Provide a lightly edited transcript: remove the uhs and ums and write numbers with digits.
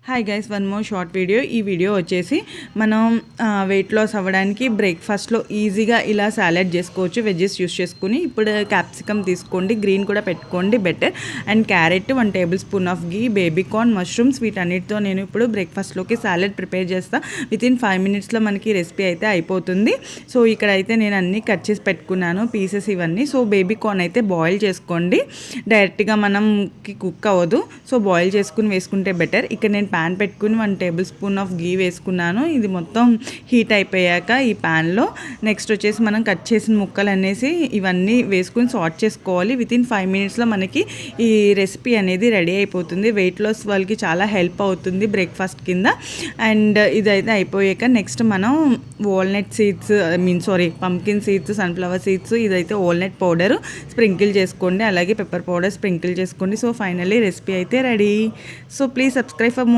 Hi guys, one more short video. ఈ video వచ్చేసి మనం వెయిట్ లాస్ అవ్వడానికి బ్రేక్ఫాస్ట్లో ఈజీగా ఇలా సాలెడ్ చేసుకోవచ్చు, వెజ్జెస్ యూస్ చేసుకుని. ఇప్పుడు క్యాప్సికమ్ తీసుకోండి, గ్రీన్ కూడా పెట్టుకోండి better, and carrot, 1 table spoon of ghee, baby corn, mushrooms, వీటన్నిటితో నేను ఇప్పుడు బ్రేక్ఫాస్ట్లోకి సాలెడ్ ప్రిపేర్ చేస్తాను. వితిన్ 5 minutesలో మనకి రెసిపీ అయితే అయిపోతుంది. సో ఇక్కడైతే నేను అన్నీ కట్ చేసి పెట్టుకున్నాను పీసెస్ ఇవన్నీ. సో బేబీకార్న్ అయితే బాయిల్ చేసుకోండి, డైరెక్ట్గా మనకి కుక్ అవ్వదు. సో బాయిల్ చేసుకుని వేసుకుంటే బెటర్. ఇక్కడ నేను ప్యాన్ పెట్టుకుని 1 టేబుల్ స్పూన్ ఆఫ్ గీ వేసుకున్నాను. ఇది మొత్తం హీట్ అయిపోయాక ఈ ప్యాన్లో నెక్స్ట్ వచ్చేసి మనం కట్ చేసిన ముక్కలు అనేసి ఇవన్నీ వేసుకుని సార్ట్ చేసుకోవాలి. వితిన్ 5 minutesలో మనకి ఈ రెసిపీ అనేది రెడీ అయిపోతుంది. వెయిట్ లాస్ వాళ్ళకి చాలా హెల్ప్ అవుతుంది బ్రేక్ఫాస్ట్ కింద. అండ్ ఇదైతే అయిపోయాక నెక్స్ట్ మనం walnut seeds, pumpkin seeds, sunflower seeds, ఇదైతే వాల్నట్ పౌడర్ స్ప్రింకిల్ చేసుకోండి, అలాగే పెప్పర్ పౌడర్ స్ప్రింకిల్ చేసుకోండి. సో ఫైనల్లీ రెసిపీ అయితే ready. So please subscribe for